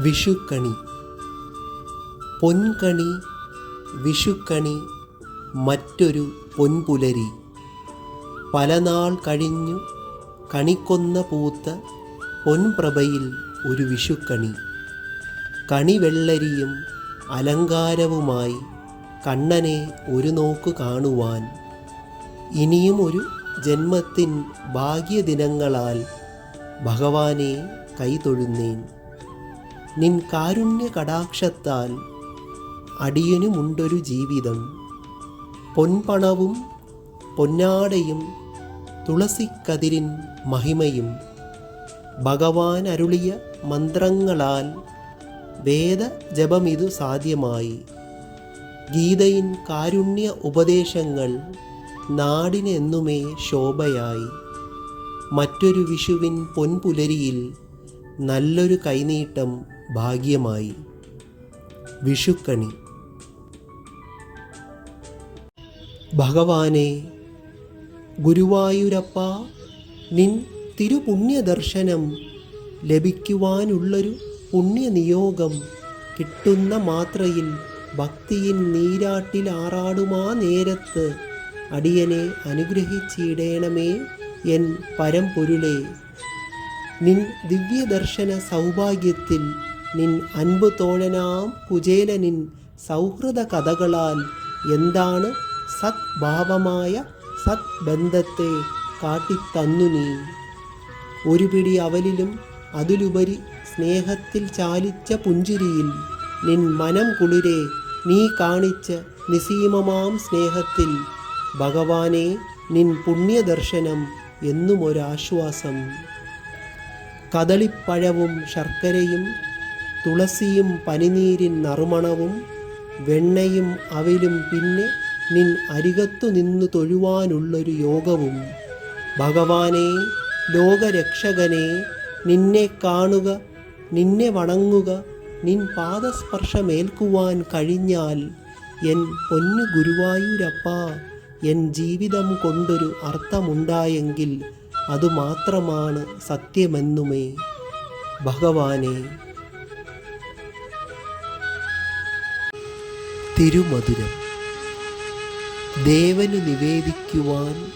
വിഷുക്കണി. പൊൻകണി വിഷുക്കണി മറ്റൊരു പൊൻപുലരി. പലനാൾ കഴിഞ്ഞു കണിക്കൊന്ന പൂത്ത പൊൻപ്രഭയിൽ ഒരു വിഷുക്കണി. കണിവെള്ളരിയും അലങ്കാരവുമായി കണ്ണനെ ഒരു നോക്ക് കാണുവാൻ. ഇനിയും ഒരു ജന്മത്തിൻ ഭാഗ്യദിനങ്ങളാൽ ഭഗവാനെ കൈതൊഴുന്നേൻ. നിൻ കാരുണ്യ കടാക്ഷത്താൽ അടിയനുമുണ്ടൊരു ജീവിതം. പൊൻപണവും പൊന്നാടയും തുളസിക്കതിരിൻ മഹിമയും ഭഗവാൻ അരുളിയ മന്ത്രങ്ങളാൽ വേദജപമിതു സാധ്യമായി. ഗീതയിൻ കാരുണ്യ ഉപദേശങ്ങൾ നാടിനെന്നുമേ ശോഭയായി. മറ്റൊരു വിഷുവിൻ പൊൻപുലരിയിൽ നല്ലൊരു കൈനീട്ടം ഭാഗ്യമായി. വിഷുക്കണി. ഭഗവാനെ ഗുരുവായൂരപ്പ, നിൻ തിരുപുണ്യദർശനം ലഭിക്കുവാനുള്ളൊരു പുണ്യനിയോഗം കിട്ടുന്ന മാത്രയിൽ ഭക്തിയിൻ നീരാട്ടിലാറാടുമാ നേരത്ത് അടിയനെ അനുഗ്രഹിച്ചിടേണമേ എൻ പരംപൊരുളേ. നിൻ ദിവ്യദർശന സൗഭാഗ്യത്തിൽ നിൻ അൻപു തോഴനാം കുചേലനിൻ സൗഹൃദ കഥകളാൽ എന്താണ് സദ്ഭാവമായ സദ്ബന്ധത്തെ കാട്ടിത്തന്നു നീ. ഒരു പിടി അവലിലും അതിലുപരി സ്നേഹത്തിൽ ചാലിച്ച പുഞ്ചിരിയിൽ നിൻ മനം കുളിരെ നീ കാണിച്ച നിസീമമാം സ്നേഹത്തിൽ ഭഗവാനെ നിൻ പുണ്യദർശനം എന്നുമൊരാശ്വാസം. കദളിപ്പഴവും ശർക്കരയും തുളസിയും പനിനീരിൻ നറുമണവും വെണ്ണയും അവിലും പിന്നെ നിൻ അരികത്തു നിന്നു തൊഴുവാനുള്ളൊരു യോഗവും. ഭഗവാനെ ലോകരക്ഷകനെ, നിന്നെ കാണുക, നിന്നെ വണങ്ങുക, നിൻ പാദസ്പർശമേൽക്കുവാൻ കഴിഞ്ഞാൽ എൻ പൊന്നു ഗുരുവായൂരപ്പ, എൻ ജീവിതം കൊണ്ടൊരു അർത്ഥമുണ്ടായെങ്കിൽ അതുമാത്രമാണ് സത്യമെന്നുമേ. ഭഗവാനെ. തിരുമധുരം. ദേവന് നിവേദിക്കുവാൻ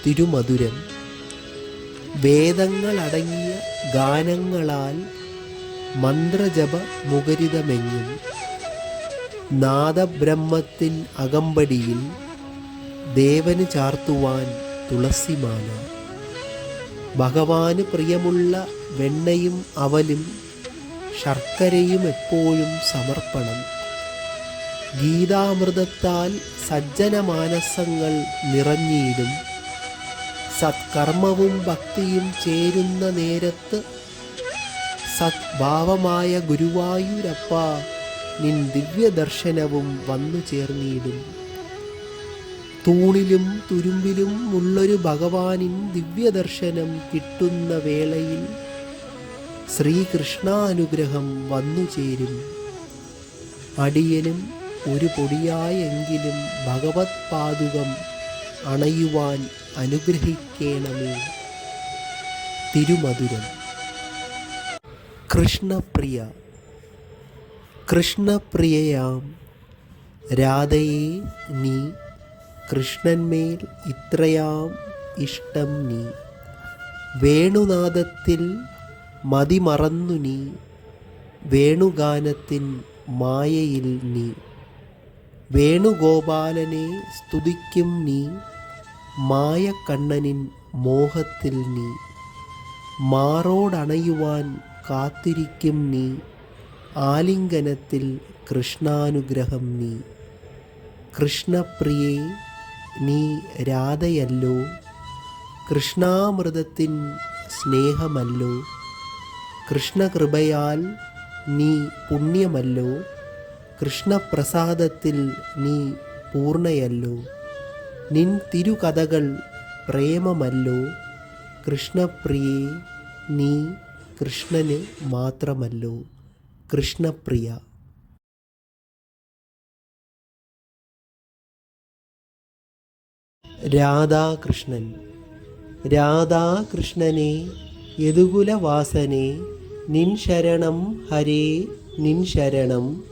തിരുമധുരം. വേദങ്ങളടങ്ങിയ ഗാനങ്ങളാൽ മന്ത്രജപ മുഖരിതമെങ്ങും. നാദബ്രഹ്മത്തിൻ അകമ്പടിയിൽ ദേവന് ചാർത്തുവാൻ തുളസിമാല. ഭഗവാന് പ്രിയമുള്ള വെണ്ണയും അവലും ശർക്കരയും എപ്പോഴും സമർപ്പണം. ഗീതാമൃതത്താൽ സജ്ജനമാനസങ്ങൾ നിറഞ്ഞിടും. സത്കർമ്മവും ഭക്തിയും ചേരുന്ന നേരത്ത് സദ്ഭാവമായ ഗുരുവായൂരപ്പ, നിൻ ദിവ്യദർശനവും വന്നു ചേർന്നിടും. തൂണിലും തുരുമ്പിലും ഉള്ളൊരു ഭഗവാനിൻ ദിവ്യദർശനം കിട്ടുന്ന വേളയിൽ ശ്രീകൃഷ്ണാനുഗ്രഹം വന്നു ചേരും. അടിയനും ഒരു പൊടിയായെങ്കിലും ഭഗവത് പാദുകം അണയുവാൻ അനുഗ്രഹിക്കേണമേ. തിരുമധുരം. കൃഷ്ണപ്രിയ. കൃഷ്ണപ്രിയയാം രാധയെ നീ, കൃഷ്ണന്മേൽ ഇത്രയാം ഇഷ്ടം നീ. വേണുനാദത്തിൽ മതിമറന്നു നീ, വേണുഗാനത്തിൻ മായയിൽ നീ. വേണുഗോപാലനെ സ്തുതിക്കും നീ, മായക്കണ്ണനിൻ മോഹത്തിൽ നീ. മാറോടണയുവാൻ കാത്തിരിക്കും നീ, ആലിംഗനത്തിൽ കൃഷ്ണാനുഗ്രഹം നീ. കൃഷ്ണപ്രിയേ, നീ രാധയല്ലോ, കൃഷ്ണാമൃതത്തിൻ സ്നേഹമല്ലോ. കൃഷ്ണകൃപയാൽ നീ പുണ്യമല്ലോ, കൃഷ്ണപ്രസാദത്തിൽ നീ പൂർണ്ണയല്ലോ. നിൻ തിരുകഥകൾ പ്രേമമല്ലോ, കൃഷ്ണപ്രിയേ, നീ കൃഷ്ണന് മാത്രമല്ലോ. കൃഷ്ണപ്രിയ. രാധാകൃഷ്ണൻ. രാധാകൃഷ്ണനെ യദുകുലവാസനെ നിൻ ശരണം ഹരേ നിൻ ശരണം.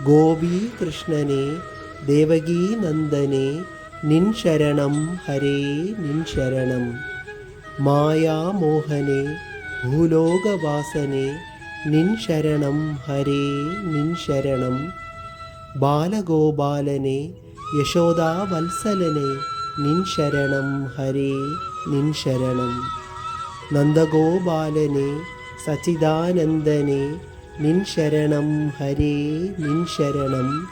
ഗോപീ കൃഷ്ണനെ ദേവകീ നന്ദനെ നിൻ ശരണം ഹരേ നിൻ ശരണം. മായാമോഹനെ ഭൂലോകവാസനെ നിൻ ശരണം ഹരേ നിൻ ശരണം. ബാലഗോപാലനെ യശോദാവത്സലനെ നിൻ ശരണം ഹരേ നിൻ ശരണം. നന്ദഗോപാലനെ സച്ചിദാനന്ദനെ നിൻ ശരണം ഹരേ നിൻ ശരണം.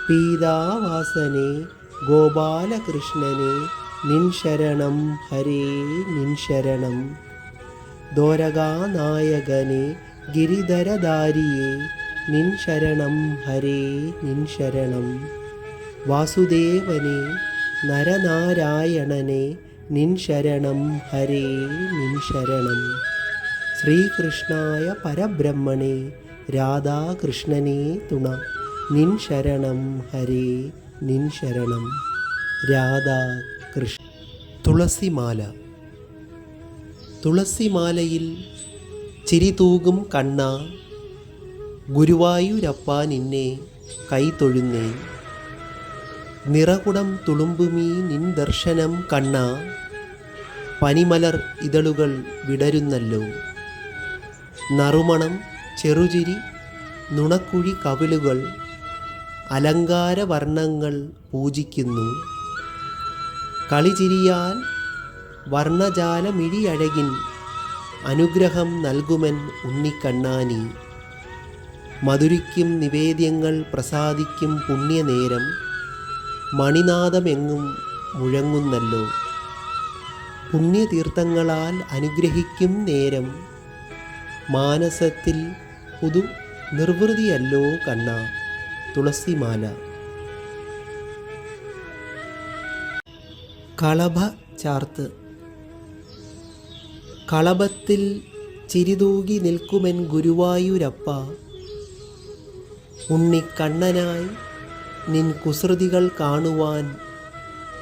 പീതാവാസനെ ഗോപാലകൃഷ്ണനെ നിൻ ശരണം ഹരേ നിൻ ശരണം. ദ്വാരകാനായകനെ ഗിരിധരധാരിയെ നിൻ ശരണം ഹരേ നിൻ ശരണം. വാസുദേവനെ നരനാരായണനെ നിൻ ശരണം ഹരേ നിൻ ശരണം. ശ്രീകൃഷ്ണായ പരബ്രഹ്മണേ രാധാകൃഷ്ണനെ തുണ നിൻ ശരണം ഹരേ നിൻ ശരണം. രാധാകൃഷ്ണ. തുളസിമാല. തുളസിമാലയിൽ ചിരിതൂകും കണ്ണ, ഗുരുവായൂരപ്പ നിന്നെ കൈതൊഴുന്നേൻ. നിറകുടം തുളുമ്പുമീ നിൻ ദർശനം കണ്ണ, പനിമലർ ഇതളുകൾ വിടരുന്നല്ലോ. നറുമണം ചെറുചിരി നുണക്കുഴി കവിളുകൾ അലങ്കാരവർണ്ണങ്ങൾ പൂജിക്കുന്നു. കളിചിരിയാൽ വർണ്ണജാലമിഴിയഴകിൻ അനുഗ്രഹം നൽകുമൻ ഉണ്ണിക്കണ്ണാനി. മധുരിക്കും നിവേദ്യങ്ങൾ പ്രസാദിക്കും പുണ്യനേരം മണിനാദമെങ്ങും മുഴങ്ങുന്നല്ലോ. പുണ്യതീർത്ഥങ്ങളാൽ അനുഗ്രഹിക്കും നേരം മാനസത്തിൽ പുതു നിർവൃതിയല്ലോ കണ്ണ. തുളസിമാല. കളഭ ചാർത്ത്. കളഭത്തിൽ ചിരിതൂകി നിൽക്കുമെൻ ഗുരുവായൂരപ്പ, ഉണ്ണിക്കണ്ണനായി നിൻ കുസൃതികൾ കാണുവാൻ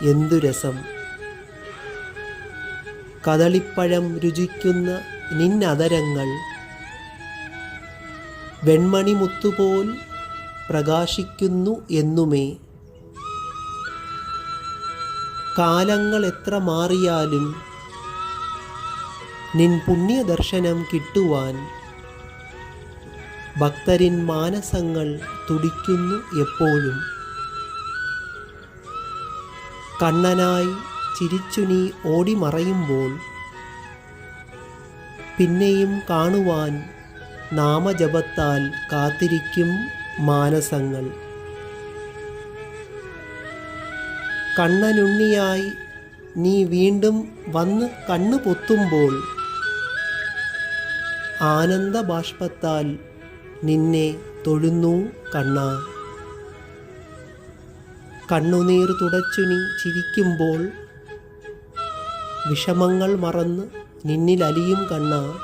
എന്തു രസം. കദളിപ്പഴം രുചിക്കുന്ന നിന്നതരങ്ങൾ വെൺമണിമുത്തുപോൽ പ്രകാശിക്കുന്നു എന്നുമേ. കാലങ്ങൾ എത്ര മാറിയാലും നിൻ പുണ്യദർശനം കിട്ടുവാൻ ഭക്തരിൻ മാനസങ്ങൾ തുടിക്കുന്നു എപ്പോഴും. കണ്ണനായി ചിരിച്ചു നീ ഓടിമറയുമ്പോൾ പിന്നെയും കാണുവാൻ നാമജപത്താൽ കാത്തിരിക്കും മാനസങ്ങൾ. കണ്ണനുണ്ണിയായി നീ വീണ്ടും വന്ന് കണ്ണു പൊത്തുമ്പോൾ ആനന്ദബാഷ്പത്താൽ നിന്നെ തൊഴുന്നു കണ്ണ. കണ്ണുനീർ തുടച്ചു നീ ചിരിക്കുമ്പോൾ വിഷമങ്ങൾ മറന്ന് നിന്നിലലിയും കണ്ണ.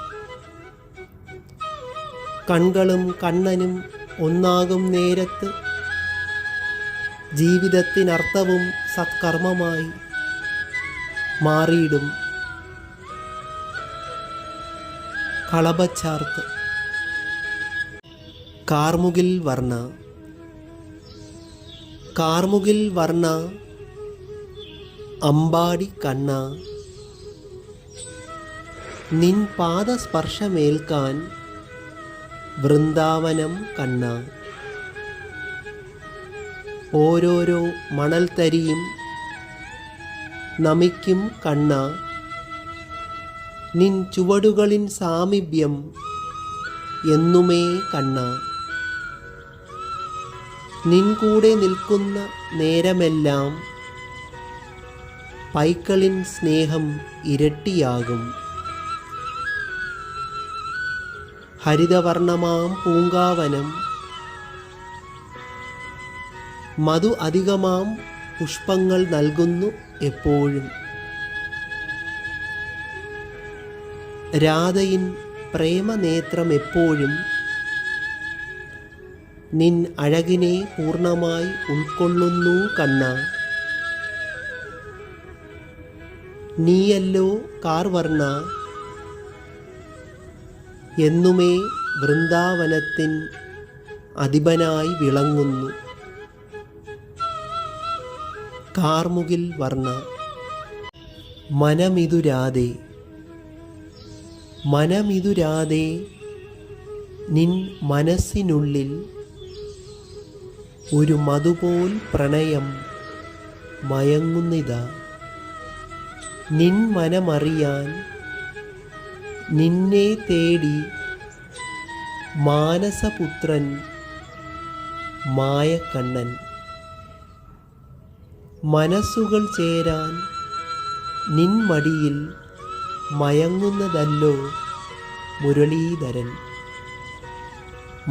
കൺകളും കണ്ണനും ഒന്നാകും നേരത്ത് ജീവിതത്തിനർത്ഥവും സത്കർമ്മമായി മാറിയിടും. കളഭച്ചാർത്ത്. കാർമുകിൽ വർണ്ണ. കാർമുകിൽ വർണ്ണ അമ്പാടി കണ്ണ, നിൻ പാദസ്പർശമേൽക്കാൻ വൃന്ദാവനം കണ്ണ. ഓരോരോ മണൽത്തരിയും നമിക്കും കണ്ണ, നിൻ ചുവടുകളിൻ സാമീപ്യം എന്നുമേ കണ്ണ. നിൻ കൂടെ നിൽക്കുന്ന നേരമെല്ലാം പൈക്കളിൻ സ്നേഹം ഇരട്ടിയാകും. ഹരിതവർണ്ണമാം പൂങ്കാവനം, മധു അധികമാം പുഷ്പങ്ങൾ നൽകുന്നു എപ്പോഴും. രാധയിൻ പ്രേമനേത്രം എപ്പോഴും നിൻ അഴകിനെ പൂർണ്ണമായി ഉൾക്കൊള്ളുന്നു കണ്ണ. നീയല്ലോ കാർവർണ്ണ, എന്നുമേ വൃന്ദാവനത്തിൻ അധിപനായി വിളങ്ങുന്നു. കാർമുകിൽ വർണ്ണ മനമിതുരാതെ മനമിതുരാതെ നിൻ മനസ്സിനുള്ളിൽ ഒരു മധുപോൽ പ്രണയം മയങ്ങുന്നിതാ. നിൻ മനമറിയാൻ നിന്നെ തേടി മാനസപുത്രൻ മായക്കണ്ണൻ. മനസ്സുകൾ ചേരാൻ നിൻ മടിയിൽ മയങ്ങുന്നതല്ലോ മുരളീധരൻ.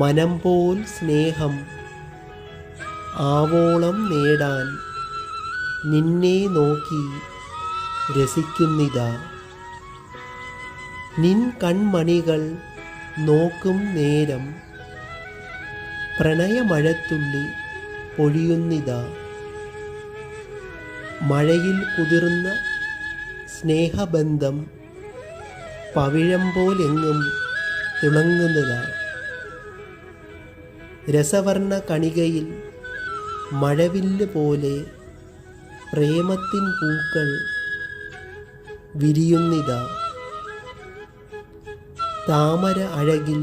മനം പോൽ സ്നേഹം ആവോളം നേടാൻ നിന്നെ നോക്കി രസിക്കുന്നിതാ. നിൻ കൺമണികൾ നോക്കും നേരം പ്രണയമഴത്തുള്ളി പൊഴിയുന്നിതാ. മഴയിൽ കുതിർന്ന സ്നേഹബന്ധം പവിഴം പോലെങ്ങും തിളങ്ങുന്നതാ. രസവർണ്ണ കണികയിൽ മഴവില്ല് പോലെ പ്രേമത്തിൻ പൂക്കൾ വിരിയുന്നിതാ. താമര അഴകിൽ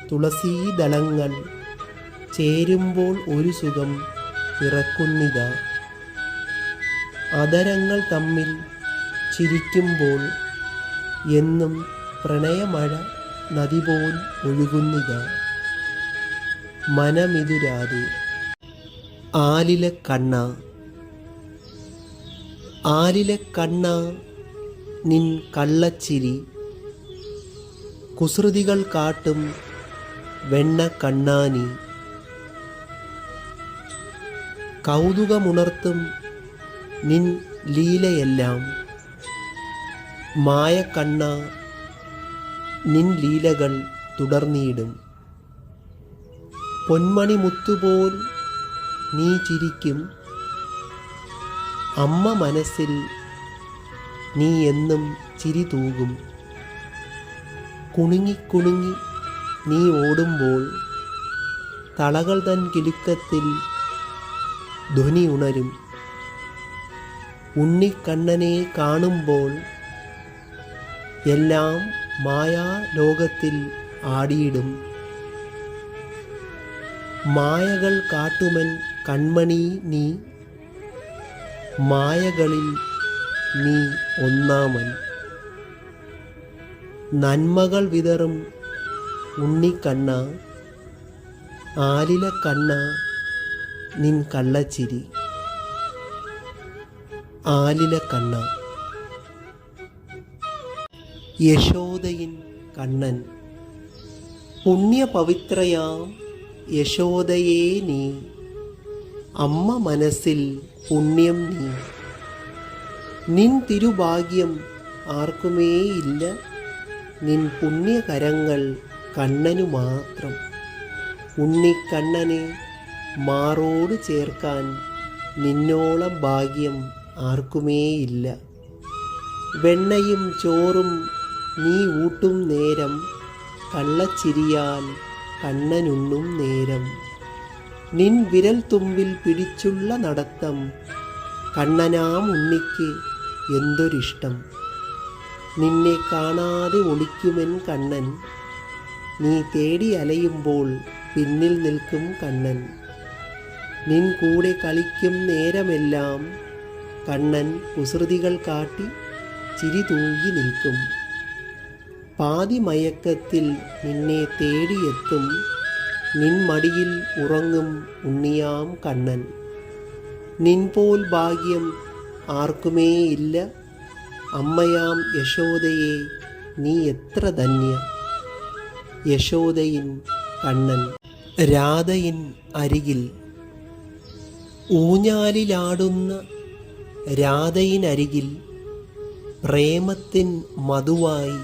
തുളസീദളങ്ങൾ ചേരുമ്പോൾ ഒരു സുഖം പിറക്കുന്നിതാ. അധരങ്ങൾ തമ്മിൽ ചിരിക്കുമ്പോൾ എന്നും പ്രണയമഴ നദി പോൽ ഒഴുകുന്നിതാ. മനമിതുരാതെ ആലിലക്കണ്ണ ആലിലക്കണ്ണ നിൻ കള്ളച്ചിരി കുസൃതികൾ കാട്ടും വെണ്ണ കണ്ണാനി. കൗതുകമുണർത്തും നിൻ ലീലയെല്ലാം മായക്കണ്ണ. നിൻ ലീലകൾ തുടർന്നിടും. പൊന്മണി മുത്തുപോൽ നീ ചിരിക്കും. അമ്മ മനസ്സിൽ നീ എന്നും ചിരി തൂകും. കുണുങ്ങി നീ ഓടുമ്പോൾ തളകൾ തൻ കിലുക്കത്തിൽ ധ്വനി ഉണരും. ഉണ്ണിക്കണ്ണനെ കാണുമ്പോൾ എല്ലാം മായാലോകത്തിൽ ആടിയിടും. മായകൾ കാട്ടുമൻ കൺമണി നീ, മായകളിൽ നീ ഒന്നാമൻ. നന്മകൾ വിതറും ഉണ്ണിക്കണ്ണ, ആലിലക്കണ്ണ നിൻ കള്ളച്ചിരി. ആലിലക്കണ്ണ യശോദയിൻ കണ്ണൻ. പുണ്യപവിത്രയാം യശോദയേ നീ, അമ്മ മനസ്സിൽ പുണ്യം നീ. നിൻ തിരുഭാഗ്യം ആർക്കുമേയില്ല, നിൻ പുണ്യകരങ്ങൾ കണ്ണനു മാത്രം. ഉണ്ണിക്കണ്ണനെ മാറോട് ചേർക്കാൻ നിന്നോളം ഭാഗ്യം ആർക്കുമേയില്ല. വെണ്ണയും ചോറും നീ ഊട്ടും നേരം, കള്ളച്ചിരിയാൽ കണ്ണനുണ്ണും നേരം. നിൻ വിരൽ തുമ്പിൽ പിടിച്ചുള്ള നടത്തം, കണ്ണനാം ഉണ്ണിക്ക് എന്തൊരിഷ്ടം. നിന്നെ കാണാതെ ഒളിക്കുമെൻ കണ്ണൻ, നീ തേടി അലയുമ്പോൾ പിന്നിൽ നിൽക്കും കണ്ണൻ. നിൻ കൂടെ കളിക്കും നേരമെല്ലാം കണ്ണൻ കുസൃതികൾ കാട്ടി ചിരി തൂങ്ങി നിൽക്കും. പാതി മയക്കത്തിൽ നിന്നെ തേടിയെത്തും, നിൻ മടിയിൽ ഉറങ്ങും ഉണ്ണിയാം കണ്ണൻ. നിൻപോൽ ഭാഗ്യം ആർക്കുമേയില്ല, അമ്മയാം യശോദയെ നീ എത്ര ധന്യ. യശോദയിൻ കണ്ണൻ. രാധയിൻ അരികിൽ ഊഞ്ഞാലിലാടുന്ന രാധയിനരികിൽ പ്രേമത്തിൻ മധുവായി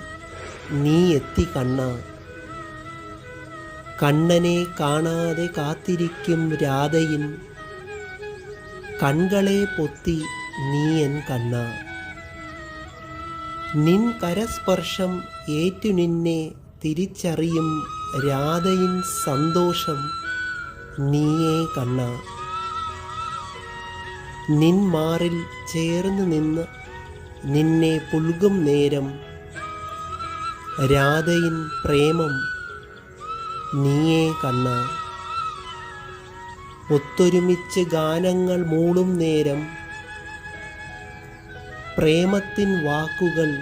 നീ എത്തി കണ്ണ. കണ്ണനെ കാണാതെ കാത്തിരിക്കും രാധയിൻ, കൺകളെ പൊത്തി നീ എൻ കണ്ണ. നിൻ കരസ്പർശം ഏറ്റു നിന്നെ തിരിച്ചറിയും രാധയിൻ സന്തോഷം നീയേ കണ്ണാ. നിൻ മാറിൽ ചേർന്ന് നിന്ന് നിന്നെ പുൽകും നേരം രാധയിൻ പ്രേമം നീയേ കണ്ണാ. ഒത്തൊരുമിച്ച് ഗാനങ്ങൾ മൂളും നേരം പ്രേമത്തിൻ വാക്കുകൾ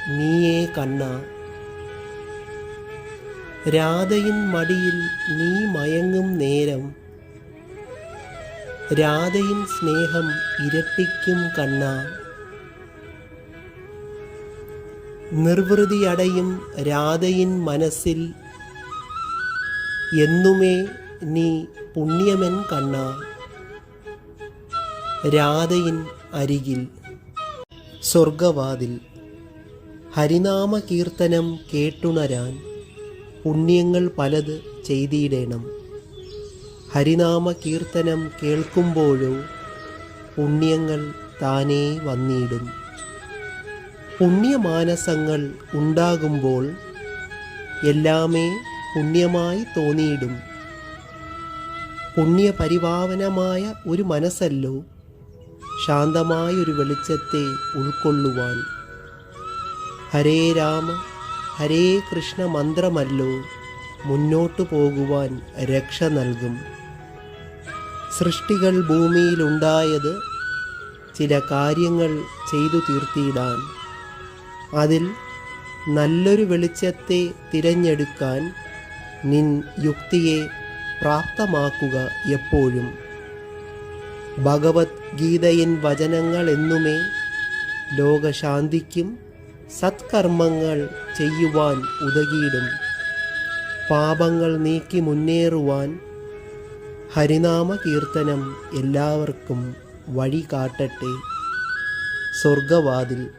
നീയേ കണ്ണാ. രാധയിൻ മടിയിൽ നീ മയങ്ങും നേരം രാധയിൻ സ്നേഹം ഇരട്ടിക്കും കണ്ണാ. നിർവൃതിയടയും രാധയിൻ മനസ്സിൽ എന്നുമേ നീ പുണ്യമെൻ കണ്ണാ. രാധയിൻ അരികിൽ സ്വർഗവാതിൽ. ഹരിനാമ കീർത്തനം കേട്ടുണരാൻ പുണ്യങ്ങൾ പലത് ചെയ്തിടേണം. ഹരിനാമ കീർത്തനം കേൾക്കുമ്പോഴോ പുണ്യങ്ങൾ താനേ വന്നിടും. പുണ്യമാനസങ്ങൾ ഉണ്ടാകുമ്പോൾ എല്ലാമേ പുണ്യമായി തോന്നിയിടും. പുണ്യപരിപാവനമായ ഒരു മനസ്സല്ലോ ശാന്തമായൊരു വെളിച്ചത്തെ ഉൾക്കൊള്ളുവാൻ. ഹരേ രാമ ഹരേ കൃഷ്ണ മന്ത്രമല്ലോ മുന്നോട്ടു പോകുവാൻ രക്ഷ നൽകും. സൃഷ്ടികൾ ഭൂമിയിലുണ്ടായത് ചില കാര്യങ്ങൾ ചെയ്തു തീർത്തിടാൻ. അതിൽ നല്ലൊരു വെളിച്ചത്തെ തിരഞ്ഞെടുക്കാൻ നിൻ യുക്തിയെ പ്രാപ്തമാക്കുക എപ്പോഴും. ഭഗവത്ഗീതയിൻ വചനങ്ങൾ എന്നുമേ ലോകശാന്തിക്കും സത്കർമ്മങ്ങൾ ചെയ്യുവാൻ ഉതകിയിടും. പാപങ്ങൾ നീക്കി മുന്നേറുവാൻ ഹരിനാമ കീർത്തനം എല്ലാവർക്കും വഴി കാട്ടട്ടെ. സ്വർഗവാതിൽ.